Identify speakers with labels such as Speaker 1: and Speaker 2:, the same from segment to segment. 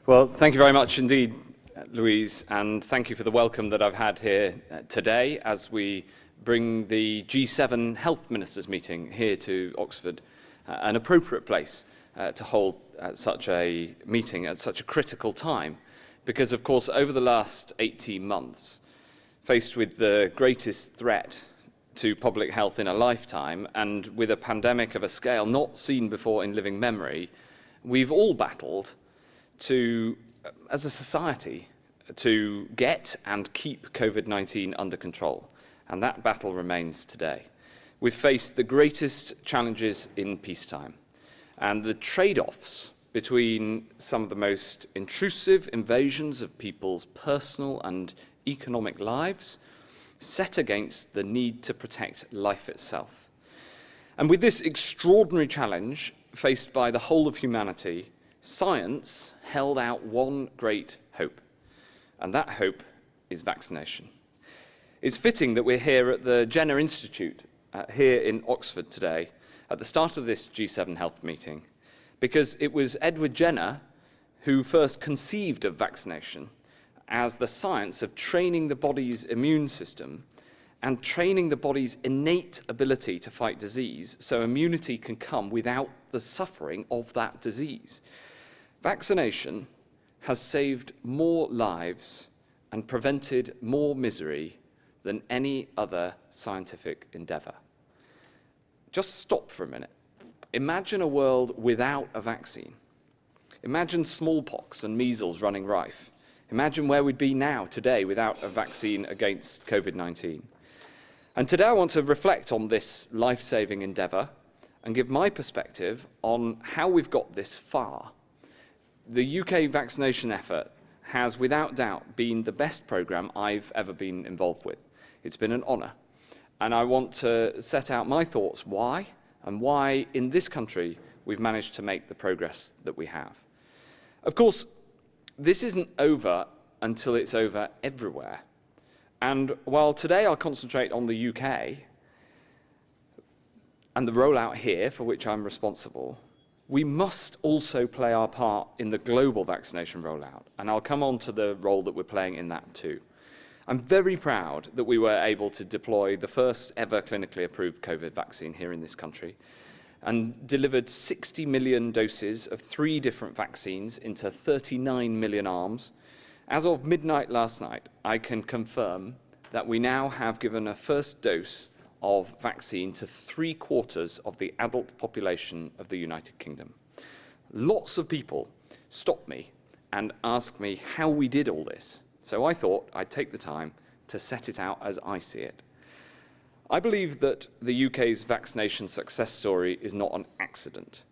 Speaker 1: Well, thank you very much indeed, Louise, and thank you for the welcome that I've had here today as we bring the G7 Health Ministers meeting here to Oxford, an appropriate place to hold such a meeting at such a critical time. Because, of course, over the last 18 months, faced with the greatest threat to public health in a lifetime and with a pandemic of a scale not seen before in living memory, we've all battled to, as a society, to get and keep Covid-19 under control. And that battle remains today. We've faced the greatest challenges in peacetime. And the trade-offs between some of the most intrusive invasions of people's personal and economic lives set against the need to protect life itself. And with this extraordinary challenge faced by the whole of humanity, science held out one great hope, and that hope is vaccination. It's fitting that we're here at the Jenner Institute here in Oxford today at the start of this G7 health meeting, because it was Edward Jenner who first conceived of vaccination as the science of training the body's immune system and training the body's innate ability to fight disease so immunity can come without the suffering of that disease. Vaccination has saved more lives and prevented more misery than any other scientific endeavour. Just stop for a minute. Imagine a world without a vaccine. Imagine smallpox and measles running rife. Imagine where we'd be now, today, without a vaccine against Covid-19. And today I want to reflect on this life-saving endeavour and give my perspective on how we've got this far. The UK vaccination effort has without doubt been the best programme I've ever been involved with. It's been an honour. And I want to set out my thoughts why, and why in this country we've managed to make the progress that we have. Of course, this isn't over until it's over everywhere. And while today I'll concentrate on the UK and the rollout here, for which I'm responsible, we must also play our part in the global vaccination rollout, and I'll come on to the role that we're playing in that too. I'm very proud that we were able to deploy the first ever clinically approved COVID vaccine here in this country and delivered 60 million doses of 3 different vaccines into 39 million arms. As of midnight last night, I can confirm that we now have given a first dose of vaccine to 3/4 of the adult population of the United Kingdom. Lots of people stopped me and asked me how we did all this. So I thought I'd take the time to set it out as I see it. I believe that the UK's vaccination success story is not an accident.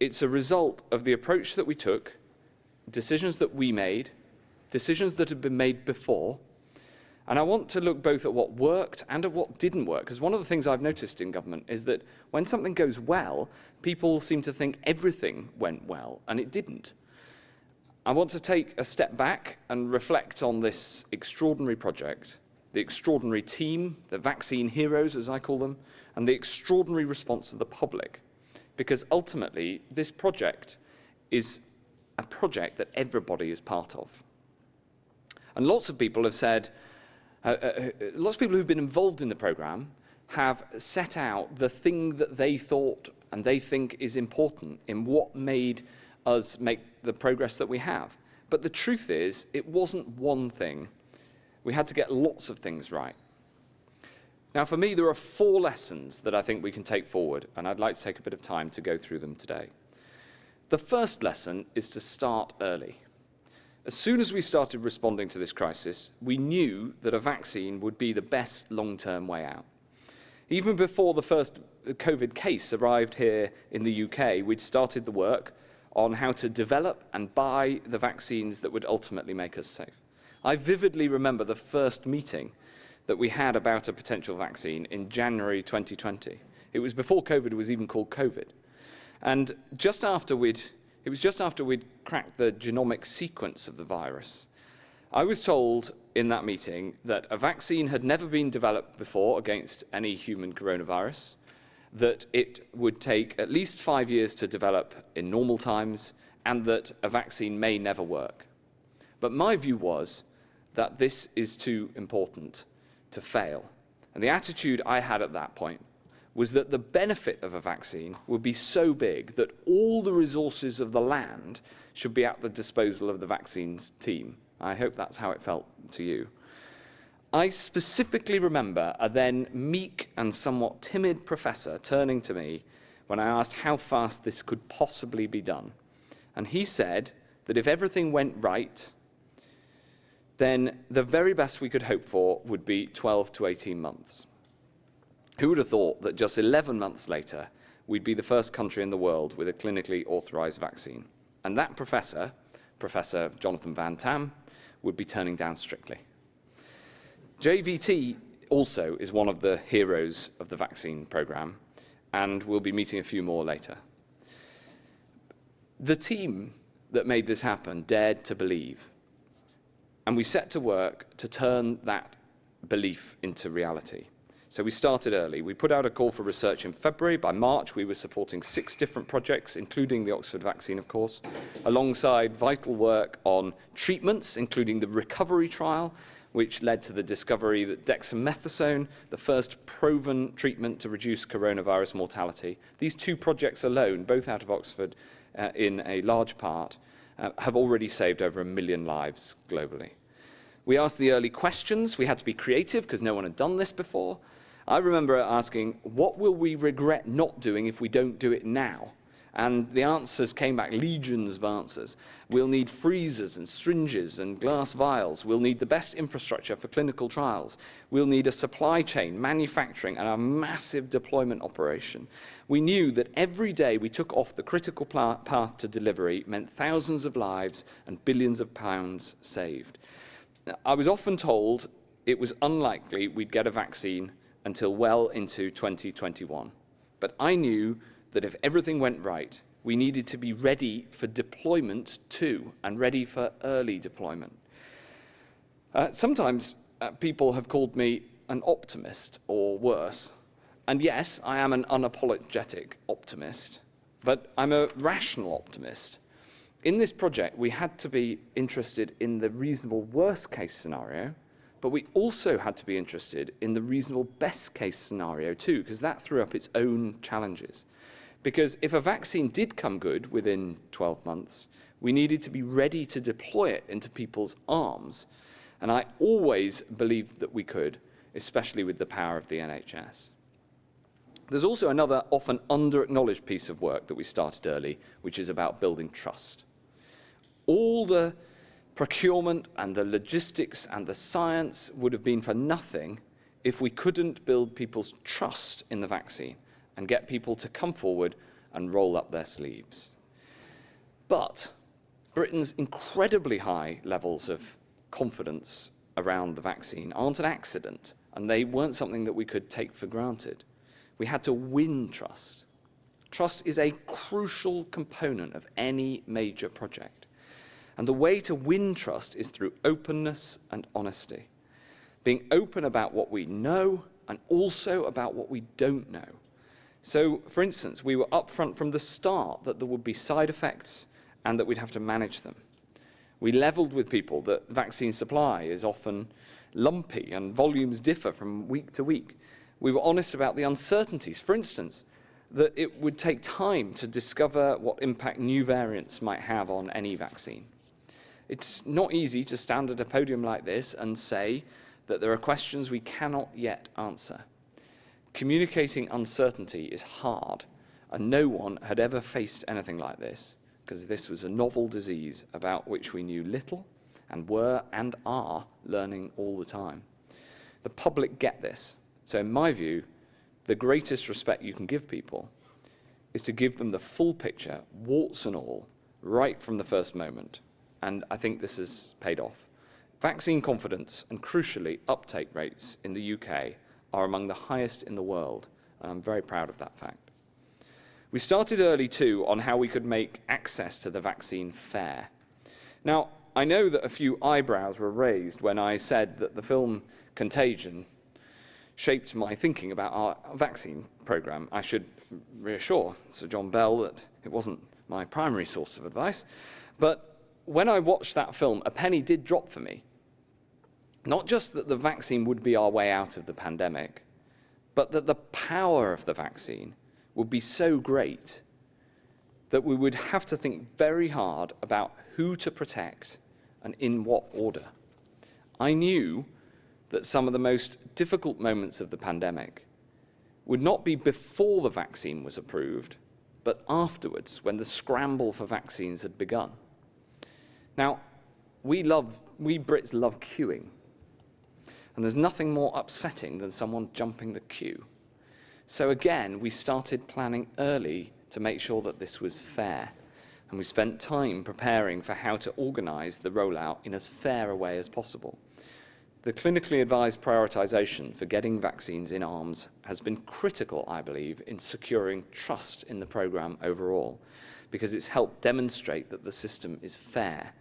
Speaker 1: It's a result of the approach that we took, decisions that we made, decisions that had been made before. And I want to look both at what worked and at what didn't work, because one of the things I've noticed in government is that when something goes well, people seem to think everything went well, and it didn't. I want to take a step back and reflect on this extraordinary project, the extraordinary team, the vaccine heroes, as I call them, and the extraordinary response of the public, because ultimately this project is a project that everybody is part of. And lots of people have said, lots of people who've been involved in the programme have set out the thing that they thought and they think is important in what made us make the progress that we have. But the truth is, it wasn't one thing. We had to get lots of things right. Now, for me, there are 4 lessons that I think we can take forward, and I'd like to take a bit of time to go through them today. The first lesson is to start early. As soon as we started responding to this crisis, we knew that a vaccine would be the best long-term way out. Even before the first COVID case arrived here in the UK, we'd started the work on how to develop and buy the vaccines that would ultimately make us safe. I vividly remember the first meeting that we had about a potential vaccine in January 2020. It was before COVID was even called COVID. And it was just after we'd cracked the genomic sequence of the virus. I was told in that meeting that a vaccine had never been developed before against any human coronavirus, that it would take at least 5 years to develop in normal times, and that a vaccine may never work. But my view was that this is too important to fail. And the attitude I had at that point was that the benefit of a vaccine would be so big that all the resources of the land should be at the disposal of the vaccines team. I hope that's how it felt to you. I specifically remember a then meek and somewhat timid professor turning to me when I asked how fast this could possibly be done. And he said that if everything went right, then the very best we could hope for would be 12 to 18 months. Who would have thought that just 11 months later, we'd be the first country in the world with a clinically authorized vaccine? And that professor, Professor Jonathan Van Tam, would be turning down strictly. JVT also is one of the heroes of the vaccine program, and we'll be meeting a few more later. The team that made this happen dared to believe, and we set to work to turn that belief into reality. So we started early. We put out a call for research in February. By March, we were supporting 6 different projects, including the Oxford vaccine, of course, alongside vital work on treatments, including the recovery trial, which led to the discovery that dexamethasone, the first proven treatment to reduce coronavirus mortality. These 2 projects alone, both out of Oxford in a large part, have already saved over 1 million lives globally. We asked the early questions. We had to be creative because no one had done this before. I remember asking, what will we regret not doing if we don't do it now? And the answers came back, legions of answers. We'll need freezers and syringes and glass vials. We'll need the best infrastructure for clinical trials. We'll need a supply chain, manufacturing, and a massive deployment operation. We knew that every day we took off the critical path to delivery meant thousands of lives and billions of pounds saved. I was often told it was unlikely we'd get a vaccine until well into 2021. But I knew that if everything went right, we needed to be ready for deployment too, and ready for early deployment. Sometimes people have called me an optimist or worse. And yes, I am an unapologetic optimist, but I'm a rational optimist. In this project, we had to be interested in the reasonable worst-case scenario, but we also had to be interested in the reasonable best-case scenario too, because that threw up its own challenges. Because if a vaccine did come good within 12 months, we needed to be ready to deploy it into people's arms. And I always believed that we could, especially with the power of the NHS. There's also another often under-acknowledged piece of work that we started early, which is about building trust. All the procurement and the logistics and the science would have been for nothing if we couldn't build people's trust in the vaccine and get people to come forward and roll up their sleeves. But Britain's incredibly high levels of confidence around the vaccine aren't an accident, and they weren't something that we could take for granted. We had to win trust. Trust is a crucial component of any major project. And the way to win trust is through openness and honesty. Being open about what we know and also about what we don't know. So, for instance, we were upfront from the start that there would be side effects and that we'd have to manage them. We leveled with people that vaccine supply is often lumpy and volumes differ from week to week. We were honest about the uncertainties. For instance, that it would take time to discover what impact new variants might have on any vaccine. It's not easy to stand at a podium like this and say that there are questions we cannot yet answer. Communicating uncertainty is hard, and no one had ever faced anything like this, because this was a novel disease about which we knew little and were and are learning all the time. The public get this. So in my view, the greatest respect you can give people is to give them the full picture, warts and all, right from the first moment. And I think this has paid off. Vaccine confidence and, crucially, uptake rates in the UK are among the highest in the world, and I'm very proud of that fact. We started early, too, on how we could make access to the vaccine fair. Now, I know that a few eyebrows were raised when I said that the film Contagion shaped my thinking about our vaccine programme. I should reassure Sir John Bell that it wasn't my primary source of advice. But when I watched that film, a penny did drop for me. Not just that the vaccine would be our way out of the pandemic, but that the power of the vaccine would be so great that we would have to think very hard about who to protect and in what order. I knew that some of the most difficult moments of the pandemic would not be before the vaccine was approved, but afterwards, when the scramble for vaccines had begun. Now, we Brits love queuing, and there's nothing more upsetting than someone jumping the queue. So again, we started planning early to make sure that this was fair, and we spent time preparing for how to organise the rollout in as fair a way as possible. The clinically advised prioritisation for getting vaccines in arms has been critical, I believe, in securing trust in the programme overall, because it's helped demonstrate that the system is fair.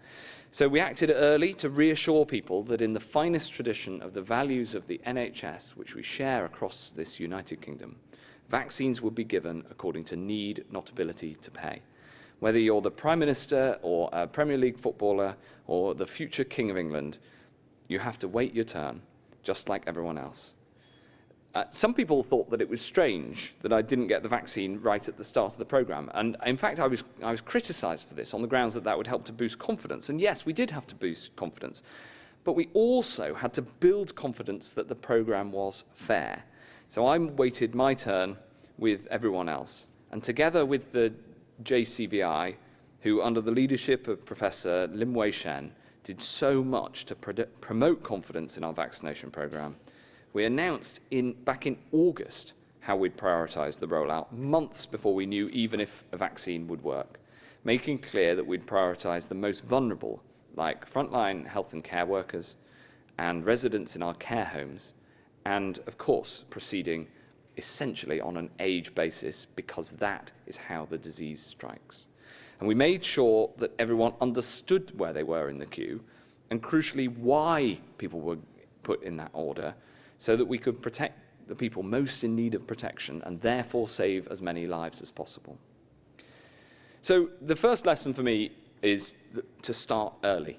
Speaker 1: So we acted early to reassure people that in the finest tradition of the values of the NHS, which we share across this United Kingdom, vaccines would be given according to need, not ability to pay. Whether you're the Prime Minister or a Premier League footballer or the future King of England, you have to wait your turn, just like everyone else. Some people thought that it was strange that I didn't get the vaccine right at the start of the programme. And in fact, I was criticised for this on the grounds that that would help to boost confidence. And yes, we did have to boost confidence. But we also had to build confidence that the programme was fair. So I waited my turn with everyone else. And together with the JCVI, who under the leadership of Professor Lim Wei Shen did so much to promote confidence in our vaccination programme, we announced back in August how we'd prioritise the rollout, months before we knew even if a vaccine would work, making clear that we'd prioritise the most vulnerable, like frontline health and care workers and residents in our care homes, and, of course, proceeding essentially on an age basis, because that is how the disease strikes. And we made sure that everyone understood where they were in the queue, and crucially why people were put in that order, so that we could protect the people most in need of protection and therefore save as many lives as possible. So the first lesson for me is to start early.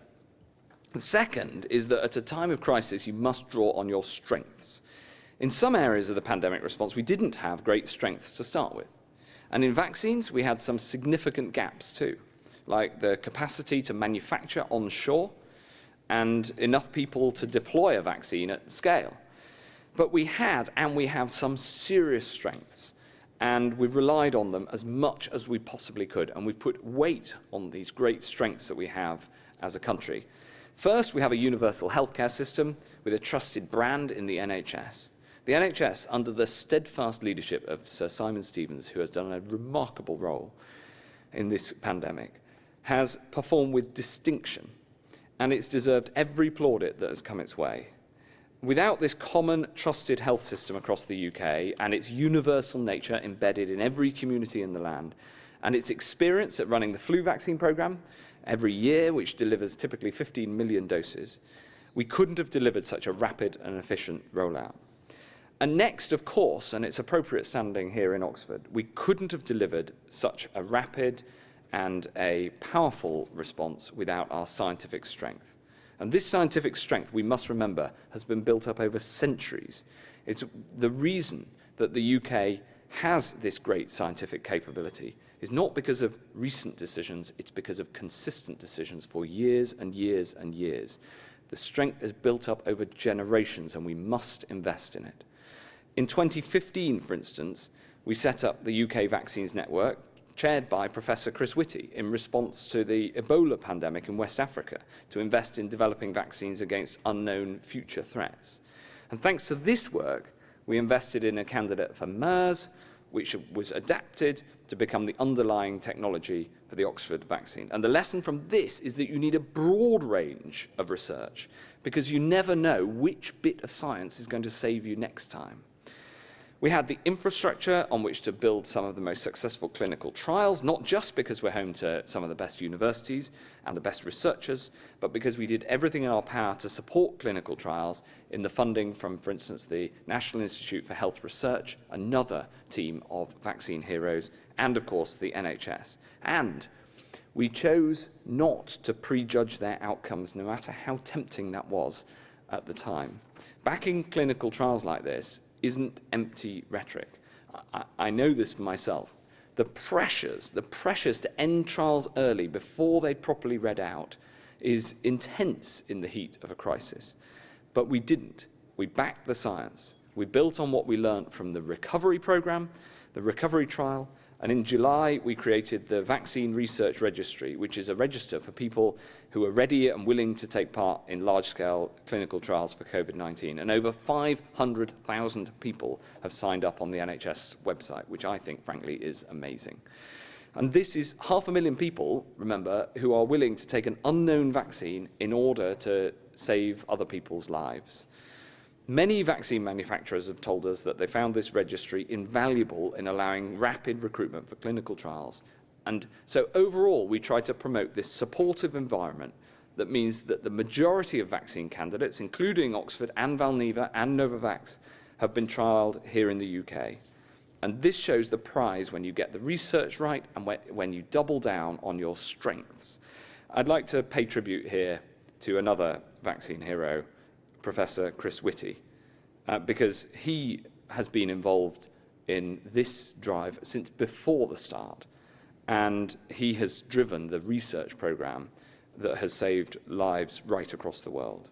Speaker 1: The second is that at a time of crisis, you must draw on your strengths. In some areas of the pandemic response, we didn't have great strengths to start with. And in vaccines, we had some significant gaps too, like the capacity to manufacture onshore and enough people to deploy a vaccine at scale. But we had, and we have, some serious strengths, and we've relied on them as much as we possibly could, and we've put weight on these great strengths that we have as a country. First, we have a universal healthcare system with a trusted brand in the NHS. The NHS, under the steadfast leadership of Sir Simon Stevens, who has done a remarkable role in this pandemic, has performed with distinction, and it's deserved every plaudit that has come its way. Without this common, trusted health system across the UK and its universal nature embedded in every community in the land, and its experience at running the flu vaccine programme every year, which delivers typically 15 million doses, we couldn't have delivered such a rapid and efficient rollout. And next, of course, and it's appropriate standing here in Oxford, we couldn't have delivered such a rapid and a powerful response without our scientific strength. And this scientific strength, we must remember, has been built up over centuries. It's the reason that the UK has this great scientific capability is not because of recent decisions, it's because of consistent decisions for years and years and years. The strength is built up over generations, and we must invest in it. In 2015, for instance, we set up the UK Vaccines Network, chaired by Professor Chris Whitty, in response to the Ebola pandemic in West Africa, to invest in developing vaccines against unknown future threats. And thanks to this work, we invested in a candidate for MERS, which was adapted to become the underlying technology for the Oxford vaccine. And the lesson from this is that you need a broad range of research, because you never know which bit of science is going to save you next time. We had the infrastructure on which to build some of the most successful clinical trials, not just because we're home to some of the best universities and the best researchers, but because we did everything in our power to support clinical trials in the funding from, for instance, the National Institute for Health Research, another team of vaccine heroes, and, of course, the NHS. And we chose not to prejudge their outcomes, no matter how tempting that was at the time. Backing clinical trials like this isn't empty rhetoric. I know this for myself. The pressures to end trials early before they'd properly read out is intense in the heat of a crisis. But we didn't. We backed the science. We built on what we learned from the recovery program, the recovery trial, and in July we created the Vaccine Research Registry, which is a register for people who are ready and willing to take part in large-scale clinical trials for Covid-19. And over 500,000 people have signed up on the NHS website, which I think, frankly, is amazing. And this is 500,000 people, remember, who are willing to take an unknown vaccine in order to save other people's lives. Many vaccine manufacturers have told us that they found this registry invaluable in allowing rapid recruitment for clinical trials. And so overall, we try to promote this supportive environment that means that the majority of vaccine candidates, including Oxford and Valneva and Novavax, have been trialled here in the UK. And this shows the prize when you get the research right and when you double down on your strengths. I'd like to pay tribute here to another vaccine hero, Professor Chris Whitty, because he has been involved in this drive since before the start, and he has driven the research program that has saved lives right across the world.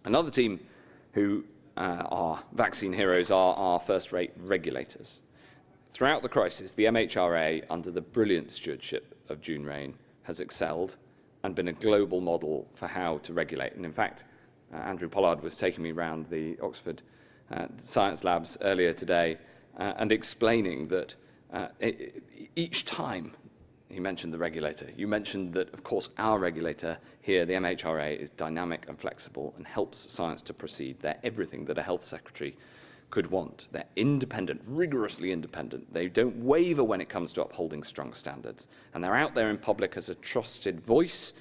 Speaker 1: Another team who are vaccine heroes are our first-rate regulators. Throughout the crisis, the MHRA, under the brilliant stewardship of June Rain, has excelled and been a global model for how to regulate. And in fact, Andrew Pollard was taking me around the Oxford science labs earlier today and explaining that each time he mentioned the regulator, you mentioned that, of course, our regulator here, the MHRA, is dynamic and flexible and helps science to proceed. They're everything that a health secretary could want. They're independent, rigorously independent. They don't waver when it comes to upholding strong standards. And they're out there in public as a trusted voice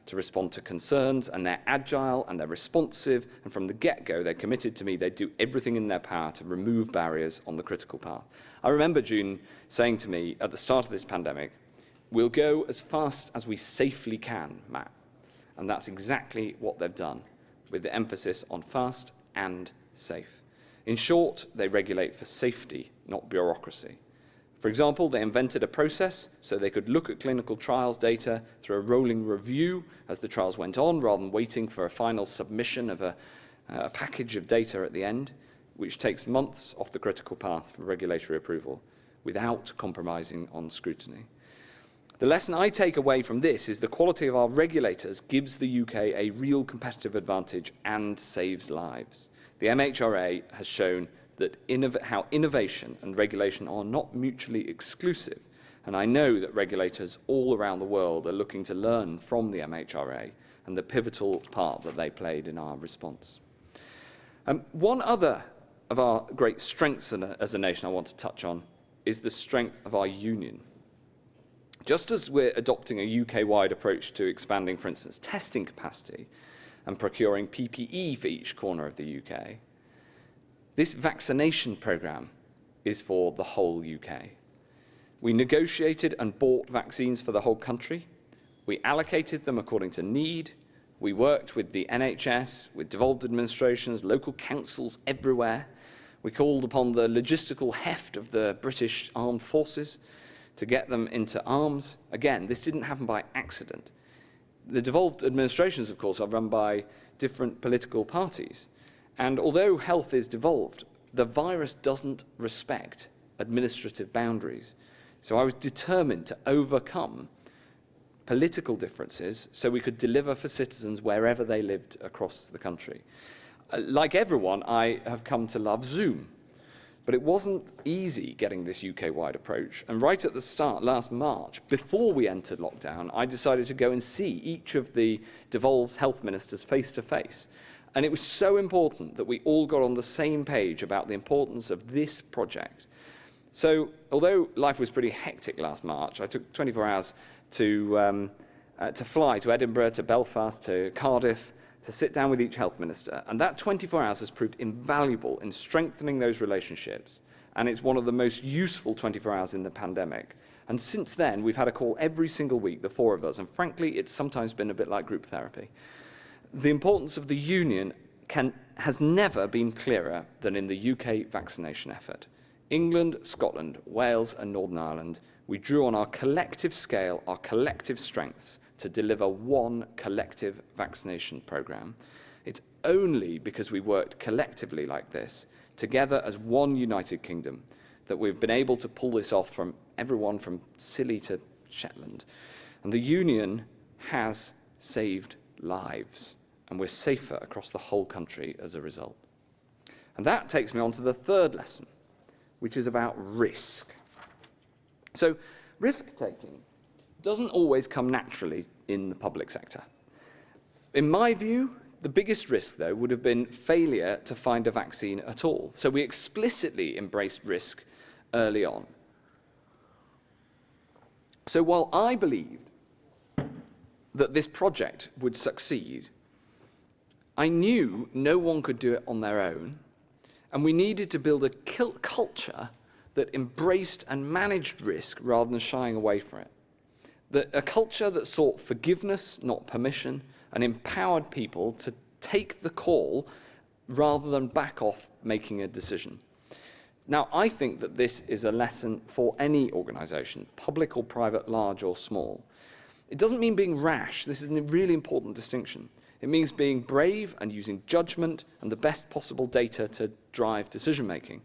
Speaker 1: to respond to concerns, and they're agile and they're responsive, and from the get-go they're committed to me. They do everything in their power to remove barriers on the critical path. I remember June saying to me at the start of this pandemic, "We'll go as fast as we safely can, Matt." And that's exactly what they've done, with the emphasis on fast and safe. In short, they regulate for safety, not bureaucracy. For example, they invented a process so they could look at clinical trials data through a rolling review as the trials went on, rather than waiting for a final submission of a package of data at the end, which takes months off the critical path for regulatory approval without compromising on scrutiny. The lesson I take away from this is the quality of our regulators gives the UK a real competitive advantage and saves lives. The MHRA has shown that how innovation and regulation are not mutually exclusive, and I know that regulators all around the world are looking to learn from the MHRA and the pivotal part that they played in our response. One other of our great strengths as a nation I want to touch on is the strength of our union. Just as we're adopting a UK-wide approach to expanding, for instance, testing capacity and procuring PPE for each corner of the UK, this vaccination programme is for the whole UK. We negotiated and bought vaccines for the whole country. We allocated them according to need. We worked with the NHS, with devolved administrations, local councils everywhere. We called upon the logistical heft of the British armed forces to get them into arms. Again, this didn't happen by accident. The devolved administrations, of course, are run by different political parties. And although health is devolved, the virus doesn't respect administrative boundaries. So I was determined to overcome political differences so we could deliver for citizens wherever they lived across the country. Like everyone, I have come to love Zoom. But it wasn't easy getting this UK-wide approach. And right at the start, last March, before we entered lockdown, I decided to go and see each of the devolved health ministers face to face. And it was so important that we all got on the same page about the importance of this project. So although life was pretty hectic last March, I took 24 hours to fly to Edinburgh, to Belfast, to Cardiff, to sit down with each health minister. And that 24 hours has proved invaluable in strengthening those relationships. And it's one of the most useful 24 hours in the pandemic. And since then, we've had a call every single week, the four of us. And frankly, it's sometimes been a bit like group therapy. The importance of the Union has never been clearer than in the UK vaccination effort. England, Scotland, Wales and Northern Ireland, we drew on our collective scale, our collective strengths to deliver one collective vaccination programme. It's only because we worked collectively like this, together as one United Kingdom, that we've been able to pull this off from everyone from Scilly to Shetland. And the Union has saved lives, and we're safer across the whole country as a result. And that takes me on to the third lesson, which is about risk. So risk-taking doesn't always come naturally in the public sector. In my view, the biggest risk, though, would have been failure to find a vaccine at all. So we explicitly embraced risk early on. So while I believed that this project would succeed, I knew no one could do it on their own, and we needed to build a culture that embraced and managed risk rather than shying away from it. A culture that sought forgiveness, not permission, and empowered people to take the call rather than back off making a decision. Now, I think that this is a lesson for any organisation, public or private, large or small. It doesn't mean being rash. This is a really important distinction. It means being brave and using judgment and the best possible data to drive decision-making.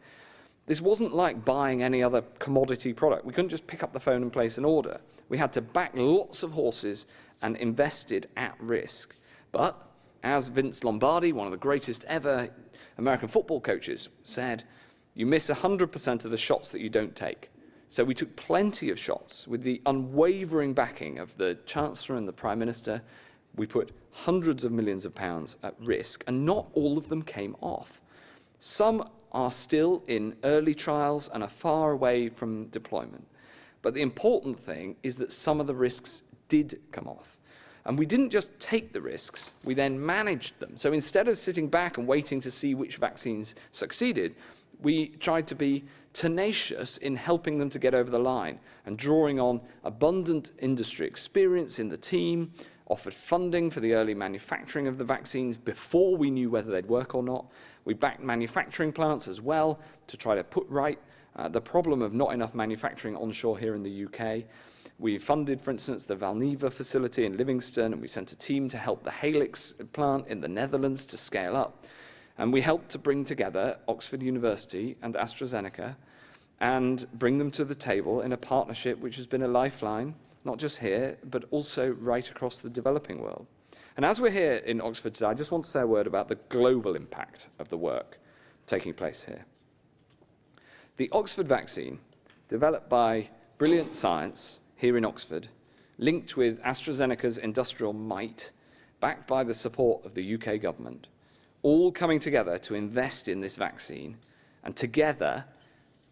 Speaker 1: This wasn't like buying any other commodity product. We couldn't just pick up the phone and place an order. We had to back lots of horses and invested at risk. But as Vince Lombardi, one of the greatest ever American football coaches, said, you miss 100% of the shots that you don't take. So we took plenty of shots with the unwavering backing of the Chancellor and the Prime Minister. We put hundreds of millions of pounds at risk, and not all of them came off. Some are still in early trials and are far away from deployment. But the important thing is that some of the risks did come off. And we didn't just take the risks, we then managed them. So instead of sitting back and waiting to see which vaccines succeeded, we tried to be tenacious in helping them to get over the line and drawing on abundant industry experience in the team, offered funding for the early manufacturing of the vaccines before we knew whether they'd work or not. We backed manufacturing plants as well to try to put right the problem of not enough manufacturing onshore here in the UK. We funded, for instance, the Valneva facility in Livingston, and we sent a team to help the Helix plant in the Netherlands to scale up. And we helped to bring together Oxford University and AstraZeneca and bring them to the table in a partnership which has been a lifeline, not just here, but also right across the developing world. And as we're here in Oxford today, I just want to say a word about the global impact of the work taking place here. The Oxford vaccine, developed by brilliant science here in Oxford, linked with AstraZeneca's industrial might, backed by the support of the UK government, all coming together to invest in this vaccine and together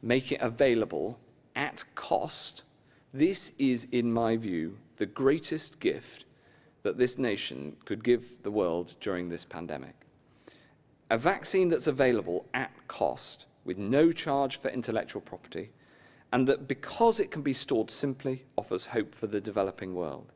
Speaker 1: make it available at cost. This is, in my view, the greatest gift that this nation could give the world during this pandemic. A vaccine that's available at cost with no charge for intellectual property, and that because it can be stored simply offers hope for the developing world.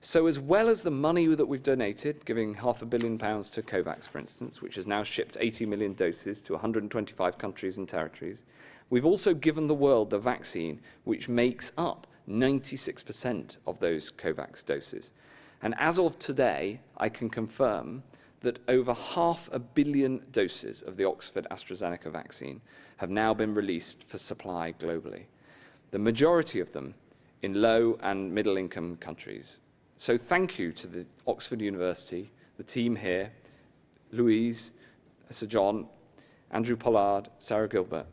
Speaker 1: So as well as the money that we've donated, giving £500 million to COVAX, for instance, which has now shipped 80 million doses to 125 countries and territories, we've also given the world the vaccine which makes up 96% of those COVAX doses. And as of today, I can confirm that over 500 million doses of the Oxford AstraZeneca vaccine have now been released for supply globally, the majority of them in low and middle income countries. So thank you to the Oxford University, the team here, Louise, Sir John, Andrew Pollard, Sarah Gilbert,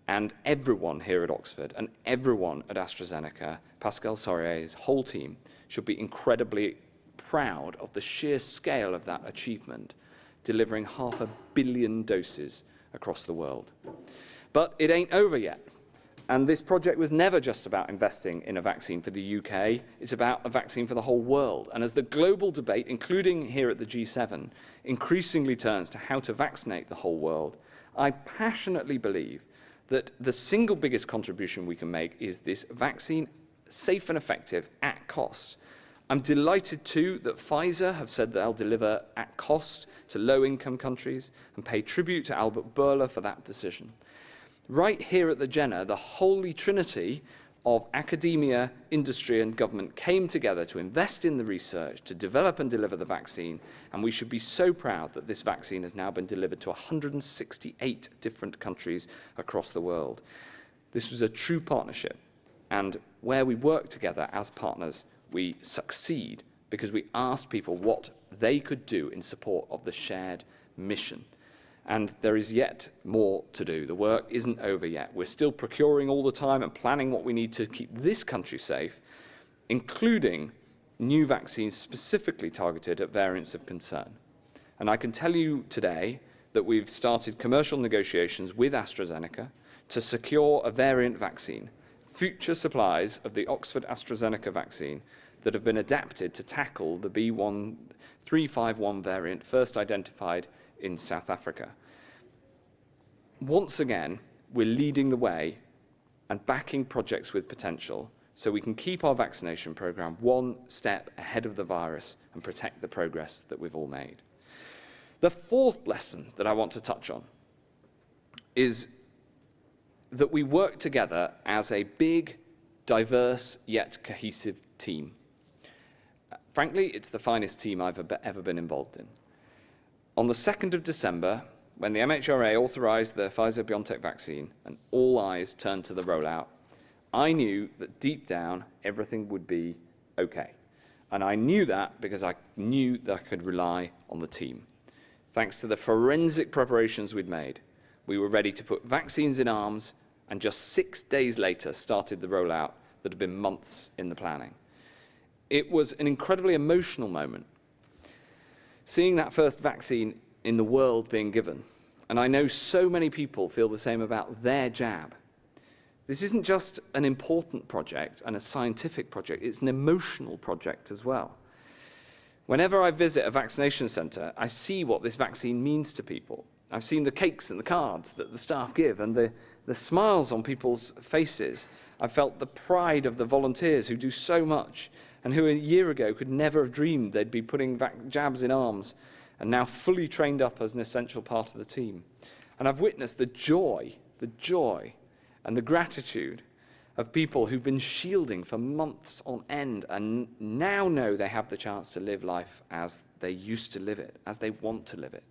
Speaker 1: and everyone here at Oxford and everyone at AstraZeneca, Pascal Saurier's whole team, should be incredibly proud of the sheer scale of that achievement delivering 500 million doses across the world. But it ain't over yet. And this project was never just about investing in a vaccine for the UK, it's about a vaccine for the whole world. And as the global debate, including here at the G7, increasingly turns to how to vaccinate the whole world, I passionately believe that the single biggest contribution we can make is this vaccine, safe and effective at cost. I'm delighted too that Pfizer have said they'll deliver at cost to low-income countries and pay tribute to Albert Bourla for that decision. Right here at the Jenner, the holy trinity of academia, industry and government came together to invest in the research, to develop and deliver the vaccine, and we should be so proud that this vaccine has now been delivered to 168 different countries across the world. This was a true partnership, and where we work together as partners, we succeed because we asked people what they could do in support of the shared mission. And there is yet more to do. The work isn't over yet. We're still procuring all the time and planning what we need to keep this country safe, including new vaccines specifically targeted at variants of concern. And I can tell you today that we've started commercial negotiations with AstraZeneca to secure a variant vaccine, future supplies of the Oxford AstraZeneca vaccine that have been adapted to tackle the B1351 variant first identified in South Africa. Once again, we're leading the way and backing projects with potential so we can keep our vaccination programme one step ahead of the virus and protect the progress that we've all made. The fourth lesson that I want to touch on is that we work together as a big, diverse, yet cohesive team. Frankly, it's the finest team I've ever been involved in. On the 2nd of December, when the MHRA authorised the Pfizer-BioNTech vaccine and all eyes turned to the rollout, I knew that deep down everything would be okay. And I knew that because I knew that I could rely on the team. Thanks to the forensic preparations we'd made, we were ready to put vaccines in arms and just 6 days later started the rollout that had been months in the planning. It was an incredibly emotional moment, seeing that first vaccine in the world being given. And I know so many people feel the same about their jab. This isn't just an important project and a scientific project, it's an emotional project as well. Whenever I visit a vaccination centre, I see what this vaccine means to people. I've seen the cakes and the cards that the staff give and the smiles on people's faces. I've felt the pride of the volunteers who do so much and who a year ago could never have dreamed they'd be putting jabs in arms and now fully trained up as an essential part of the team. And I've witnessed the joy and the gratitude of people who've been shielding for months on end and now know they have the chance to live life as they used to live it, as they want to live it.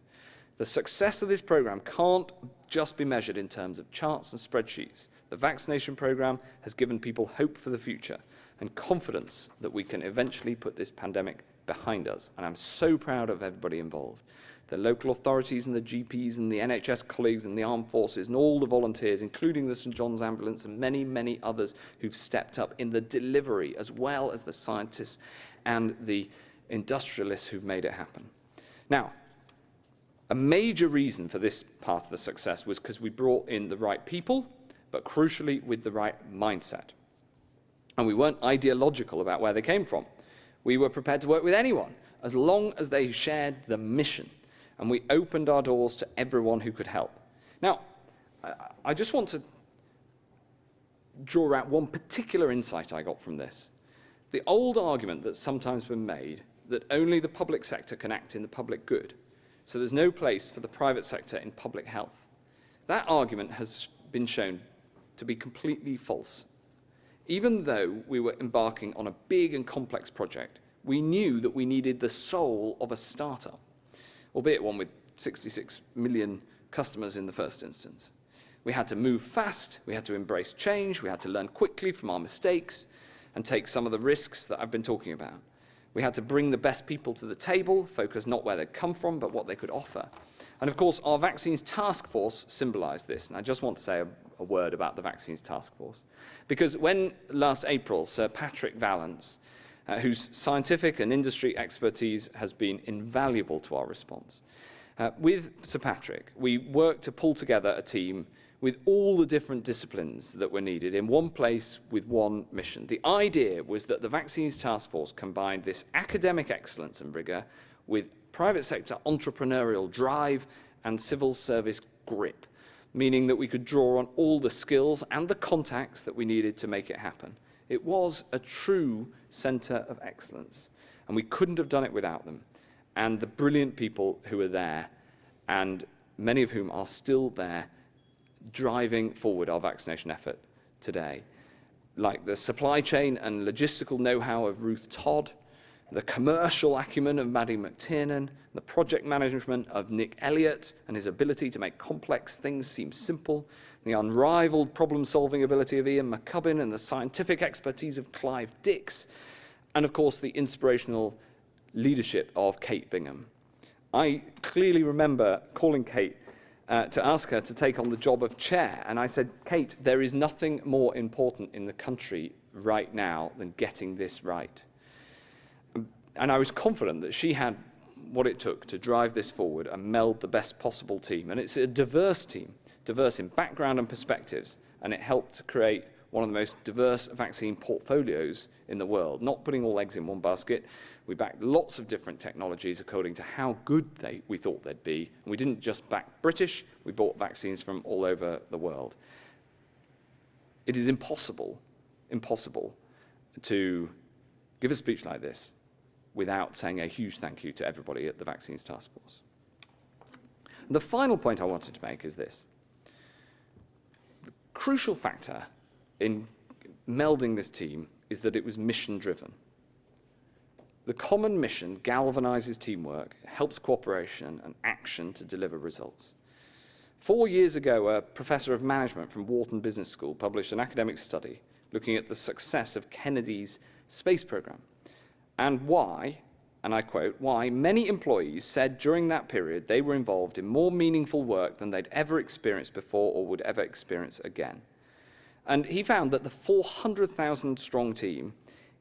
Speaker 1: The success of this programme can't just be measured in terms of charts and spreadsheets. The vaccination programme has given people hope for the future and confidence that we can eventually put this pandemic behind us. And I'm so proud of everybody involved. The local authorities and the GPs and the NHS colleagues and the armed forces and all the volunteers, including the St John's Ambulance and many, many others who've stepped up in the delivery, as well as the scientists and the industrialists who've made it happen. Now, a major reason for this part of the success was because we brought in the right people, but crucially with the right mindset. And we weren't ideological about where they came from. We were prepared to work with anyone, as long as they shared the mission. And we opened our doors to everyone who could help. Now, I just want to draw out one particular insight I got from this. The old argument that's sometimes been made that only the public sector can act in the public good, so there's no place for the private sector in public health. That argument has been shown to be completely false. Even though we were embarking on a big and complex project, we knew that we needed the soul of a startup, albeit one with 66 million customers in the first instance. We had to move fast, we had to embrace change, we had to learn quickly from our mistakes and take some of the risks that I've been talking about. We had to bring the best people to the table, focus not where they'd come from, but what they could offer. And of course, our vaccines task force symbolised this. And I just want to say a word about the vaccines task force. Because when last April, Sir Patrick Vallance, whose scientific and industry expertise has been invaluable to our response, With Sir Patrick, we worked to pull together a team with all the different disciplines that were needed in one place with one mission. The idea was that the Vaccines Task Force combined this academic excellence and rigor with private sector entrepreneurial drive and civil service grip, meaning that we could draw on all the skills and the contacts that we needed to make it happen. It was a true centre of excellence, and we couldn't have done it without them. And the brilliant people who were there, and many of whom are still there, driving forward our vaccination effort today, like the supply chain and logistical know-how of Ruth Todd, the commercial acumen of Maddie McTiernan, the project management of Nick Elliott and his ability to make complex things seem simple, the unrivaled problem-solving ability of Ian McCubbin and the scientific expertise of Clive Dix, and of course the inspirational leadership of Kate Bingham. I clearly remember calling Kate to ask her to take on the job of chair, and I said, Kate, there is nothing more important in the country right now than getting this right. And I was confident that she had what it took to drive this forward and meld the best possible team. And it's a diverse team, diverse in background and perspectives, and it helped to create one of the most diverse vaccine portfolios in the world, not putting all eggs in one basket. We backed lots of different technologies according to how good we thought they'd be. And we didn't just back British, we bought vaccines from all over the world. It is impossible to give a speech like this without saying a huge thank you to everybody at the Vaccines Task Force. And the final point I wanted to make is this. The crucial factor in melding this team is that it was mission-driven. The common mission galvanizes teamwork, helps cooperation and action to deliver results. 4 years ago, a professor of management from Wharton Business School published an academic study looking at the success of Kennedy's space program and why, and I quote, why many employees said during that period they were involved in more meaningful work than they'd ever experienced before or would ever experience again. And he found that the 400,000 strong team,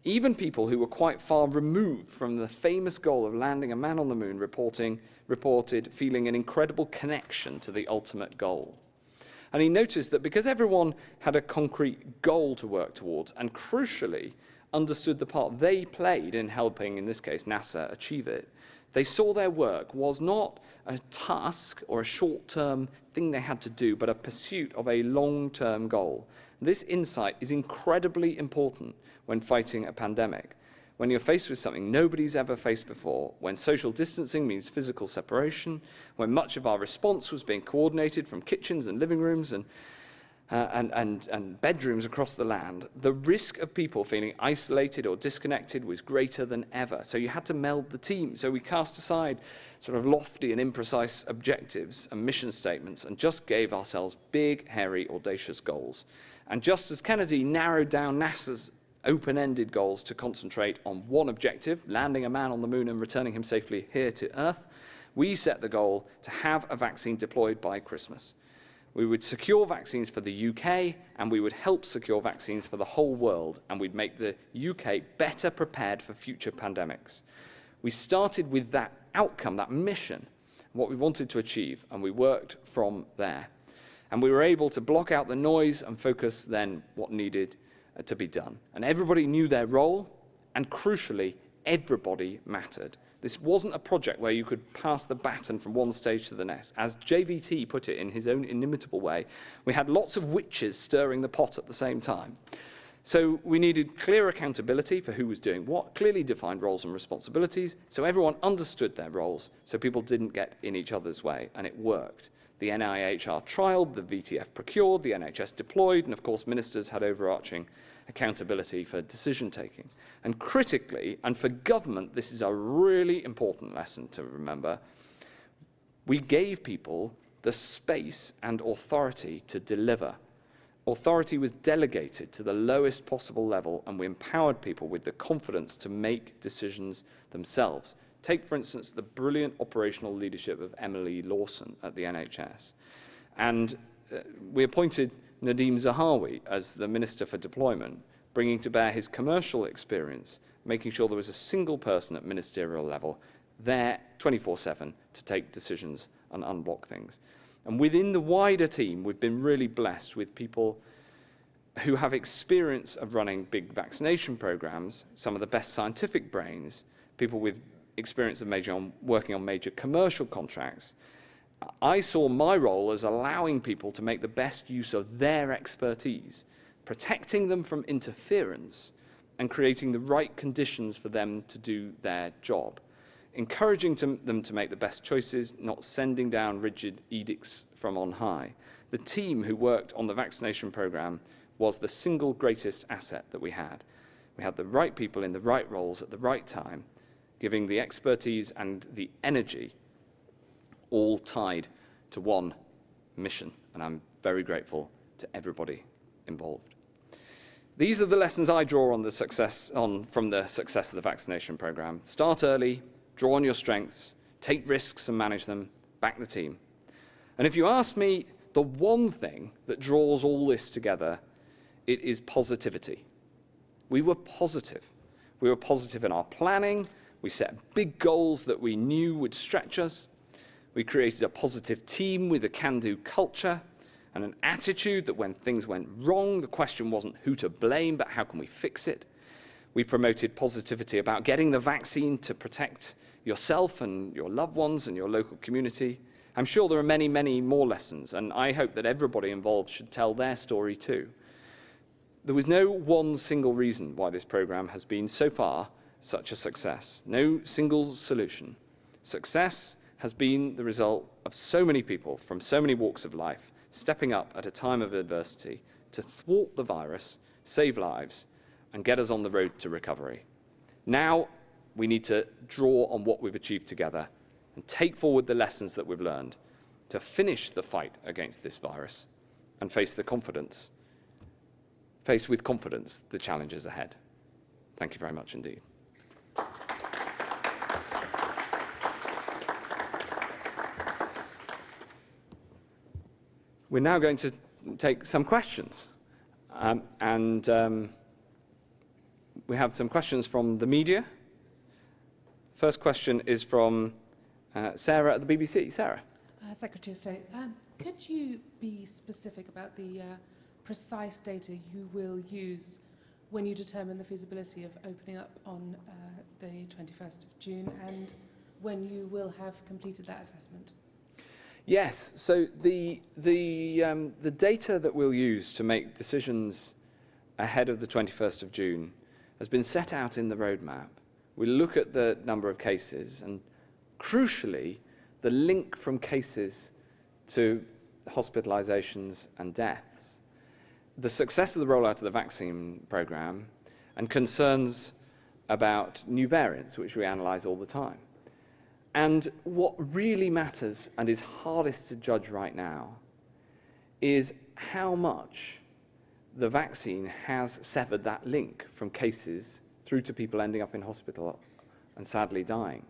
Speaker 1: even people who were quite far removed from the famous goal of landing a man on the moon, reported feeling an incredible connection to the ultimate goal. And he noticed that because everyone had a concrete goal to work towards, and crucially understood the part they played in helping, in this case, NASA achieve it, they saw their work was not a task or a short-term thing they had to do, but a pursuit of a long-term goal. This insight is incredibly important when fighting a pandemic, when you're faced with something nobody's ever faced before, when social distancing means physical separation, when much of our response was being coordinated from kitchens and living rooms and bedrooms across the land. The risk of people feeling isolated or disconnected was greater than ever. So you had to meld the team. So we cast aside sort of lofty and imprecise objectives and mission statements and just gave ourselves big, hairy, audacious goals. And just as Kennedy narrowed down NASA's open-ended goals to concentrate on one objective, landing a man on the moon and returning him safely here to Earth, we set the goal to have a vaccine deployed by Christmas. We would secure vaccines for the UK, and we would help secure vaccines for the whole world, and we'd make the UK better prepared for future pandemics. We started with that outcome, that mission, what we wanted to achieve, and we worked from there. And we were able to block out the noise and focus then what needed to be done. And everybody knew their role, and crucially, everybody mattered. This wasn't a project where you could pass the baton from one stage to the next. As JVT put it in his own inimitable way, we had lots of witches stirring the pot at the same time. So we needed clear accountability for who was doing what, clearly defined roles and responsibilities, so everyone understood their roles, so people didn't get in each other's way, and it worked. The NIHR trialled, the VTF procured, the NHS deployed, and of course ministers had overarching accountability for decision-taking. And critically, and for government, this is a really important lesson to remember, we gave people the space and authority to deliver. Authority was delegated to the lowest possible level, and we empowered people with the confidence to make decisions themselves. Take, for instance, the brilliant operational leadership of Emily Lawson at the NHS. And we appointed Nadeem Zahawi as the Minister for Deployment, bringing to bear his commercial experience, making sure there was a single person at ministerial level there 24/7 to take decisions and unblock things. And within the wider team, we've been really blessed with people who have experience of running big vaccination programs, some of the best scientific brains, people with experience of working on major commercial contracts. I saw my role as allowing people to make the best use of their expertise, protecting them from interference and creating the right conditions for them to do their job, encouraging them to make the best choices, not sending down rigid edicts from on high. The team who worked on the vaccination program was the single greatest asset that we had. We had the right people in the right roles at the right time, giving the expertise and the energy all tied to one mission, and I'm very grateful to everybody involved. These are the lessons I draw from the success of the vaccination program. Start early, draw on your strengths, take risks and manage them, back the team. And if you ask me the one thing that draws all this together, it is positivity. We were positive. We were positive in our planning. We set big goals that we knew would stretch us. We created a positive team with a can-do culture and an attitude that when things went wrong, the question wasn't who to blame, but how can we fix it? We promoted positivity about getting the vaccine to protect yourself and your loved ones and your local community. I'm sure there are many, many more lessons, and I hope that everybody involved should tell their story too. There was no one single reason why this program has been so far such a success. No single solution. Success has been the result of so many people from so many walks of life stepping up at a time of adversity to thwart the virus, save lives, and get us on the road to recovery. Now we need to draw on what we've achieved together and take forward the lessons that we've learned to finish the fight against this virus and face with confidence the challenges ahead. Thank you very much indeed. We're now going to take some questions. We have some questions from the media. First question is from Sarah at the BBC. Sarah.
Speaker 2: Secretary of State, could you be specific about the precise data you will use when you determine the feasibility of opening up on the 21st of June and when you will have completed that assessment?
Speaker 1: Yes, so the data that we'll use to make decisions ahead of the 21st of June has been set out in the roadmap. We look at the number of cases and, crucially, the link from cases to hospitalizations and deaths, the success of the rollout of the vaccine program, and concerns about new variants, which we analyze all the time. And what really matters and is hardest to judge right now is how much the vaccine has severed that link from cases through to people ending up in hospital and sadly dying.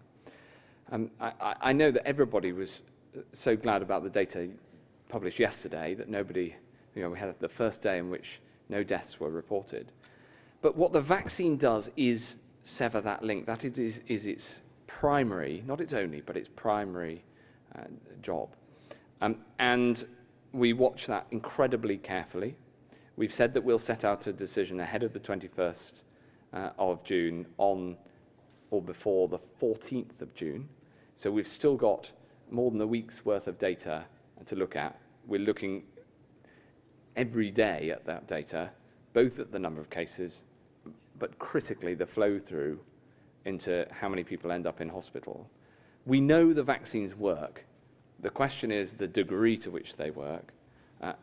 Speaker 1: I know that everybody was so glad about the data published yesterday that nobody, we had the first day in which no deaths were reported. But what the vaccine does is sever that link. That is its primary, not its only, but its primary job. And we watch that incredibly carefully. We've said that we'll set out a decision ahead of the 21st of June on or before the 14th of June. So we've still got more than a week's worth of data to look at. We're looking every day at that data, both at the number of cases, but critically the flow through into how many people end up in hospital. We know the vaccines work. The question is the degree to which they work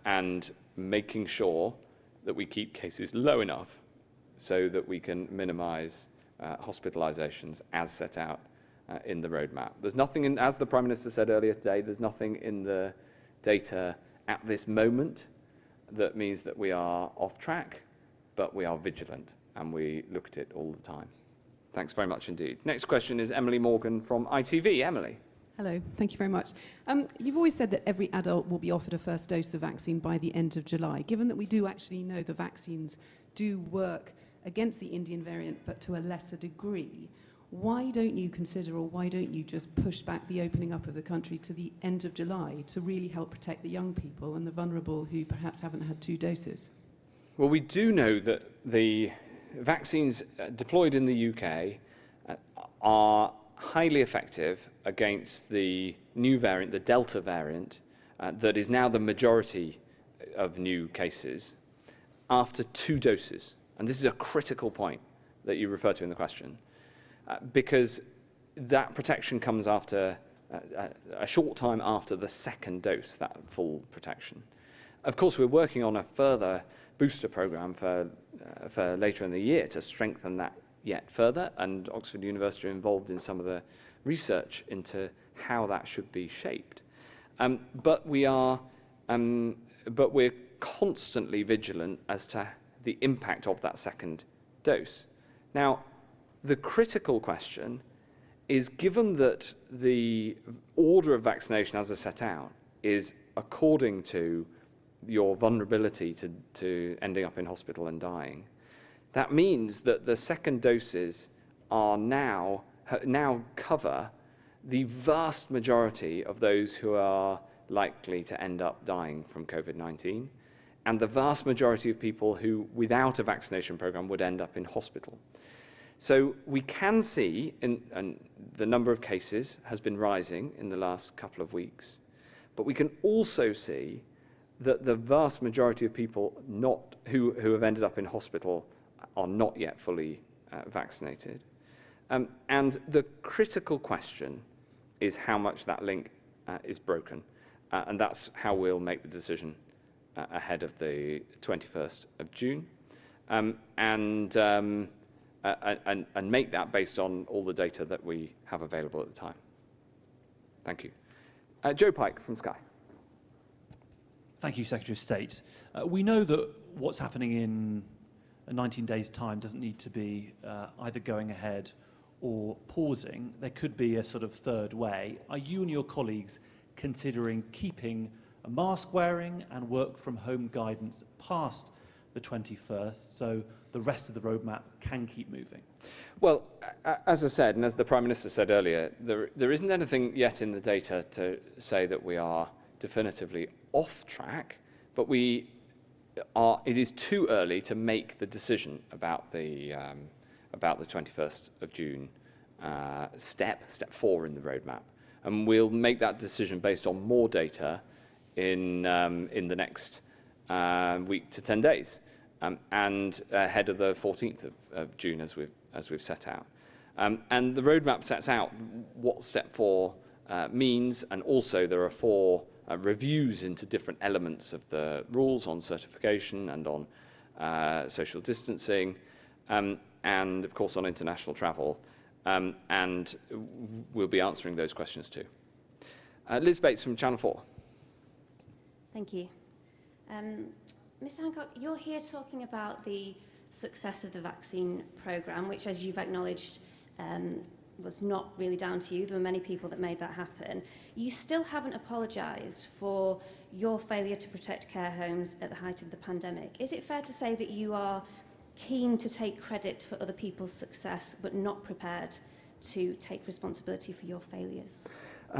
Speaker 1: and making sure that we keep cases low enough so that we can minimize hospitalizations as set out in the roadmap. There's nothing in, as the Prime Minister said earlier today, there's nothing in the data at this moment that means that we are off track, but we are vigilant and we look at it all the time. Thanks very much indeed. Next question is Emily Morgan from ITV. Emily.
Speaker 3: Hello, thank you very much. You've always said that every adult will be offered a first dose of vaccine by the end of July. Given that we do actually know the vaccines do work against the Indian variant, but to a lesser degree, why don't you consider, or why don't you just push back the opening up of the country to the end of July to really help protect the young people and the vulnerable who perhaps haven't had 2 doses?
Speaker 1: Well, we do know that the vaccines deployed in the UK are highly effective against the new variant, the Delta variant, that is now the majority of new cases, after 2 doses. And this is a critical point that you refer to in the question, because that protection comes after a short time after the 2nd dose, that full protection. Of course, we're working on a further booster program for later in the year to strengthen that yet further, and Oxford University are involved in some of the research into how that should be shaped. But we're constantly vigilant as to the impact of that 2nd dose. Now, the critical question is, given that the order of vaccination as I set out is according to your vulnerability to ending up in hospital and dying, that means that the 2nd doses are now cover the vast majority of those who are likely to end up dying from COVID-19, and the vast majority of people who, without a vaccination program, would end up in hospital. So we can see, and the number of cases has been rising in the last couple of weeks, but we can also see that the vast majority of people who have ended up in hospital are not yet fully vaccinated. And the critical question is how much that link is broken. And that's how we'll make the decision ahead of the 21st of June. And make that based on all the data that we have available at the time. Thank you. Joe Pike from Sky.
Speaker 4: Thank you, Secretary of State. We know that what's happening in 19 days' time doesn't need to be either going ahead or pausing. There could be a sort of third way. Are you and your colleagues considering keeping a mask wearing and work from home guidance past the 21st so the rest of the roadmap can keep moving?
Speaker 1: Well, as I said, and as the Prime Minister said earlier, there isn't anything yet in the data to say that we are definitively off track, but it is too early to make the decision about the 21st of June step 4 in the roadmap. And we'll make that decision based on more data in the next week to 10 days, and ahead of the 14th of June, as we've set out. And the roadmap sets out what step 4 means, and also there are 4 reviews into different elements of the rules on certification and on social distancing, and of course on international travel, and we'll be answering those questions too. Liz Bates from Channel 4.
Speaker 5: Thank you. Mr. Hancock, you're here talking about the success of the vaccine programme, which, as you've acknowledged, was not really down to you. There were many people that made that happen. You still haven't apologised for your failure to protect care homes at the height of the pandemic. Is it fair to say that you are keen to take credit for other people's success, but not prepared to take responsibility for your failures?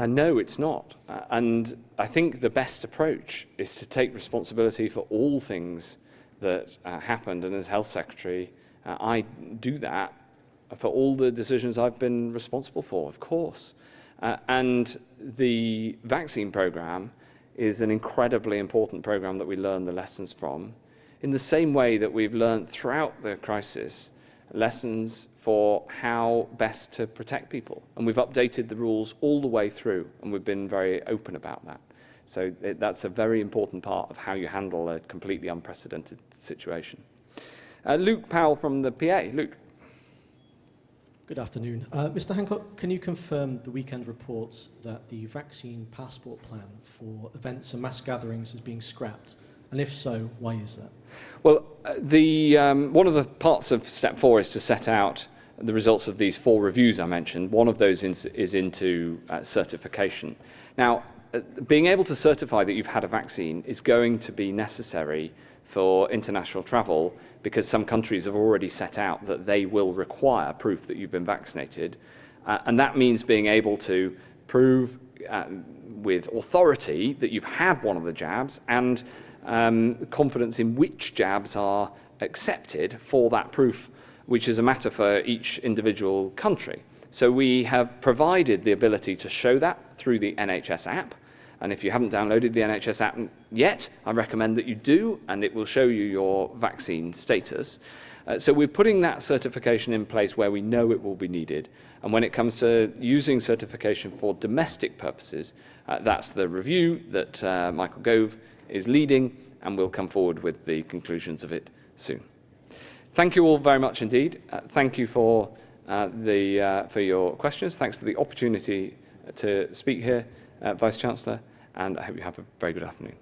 Speaker 1: No, it's not. And I think the best approach is to take responsibility for all things that happened. And as Health Secretary, I do that for all the decisions I've been responsible for, of course. And the vaccine programme is an incredibly important programme that we learn the lessons from, in the same way that we've learned throughout the crisis lessons for how best to protect people. And we've updated the rules all the way through, and we've been very open about that. So that's a very important part of how you handle a completely unprecedented situation. Luke Powell from the PA. Luke.
Speaker 6: Good afternoon. Mr. Hancock, can you confirm the weekend reports that the vaccine passport plan for events and mass gatherings is being scrapped? And if so, why is that?
Speaker 1: Well, one of the parts of Step 4 is to set out the results of these 4 reviews I mentioned. One of those is into certification. Now, being able to certify that you've had a vaccine is going to be necessary for international travel, because some countries have already set out that they will require proof that you've been vaccinated. And that means being able to prove with authority that you've had one of the jabs, and confidence in which jabs are accepted for that proof, which is a matter for each individual country. So we have provided the ability to show that through the NHS app. And if you haven't downloaded the NHS app yet, I recommend that you do, and it will show you your vaccine status. So we're putting that certification in place where we know it will be needed. And when it comes to using certification for domestic purposes, that's the review that Michael Gove is leading, and we'll come forward with the conclusions of it soon. Thank you all very much indeed. Thank you for your questions. Thanks for the opportunity to speak here, Vice-Chancellor, and I hope you have a very good afternoon.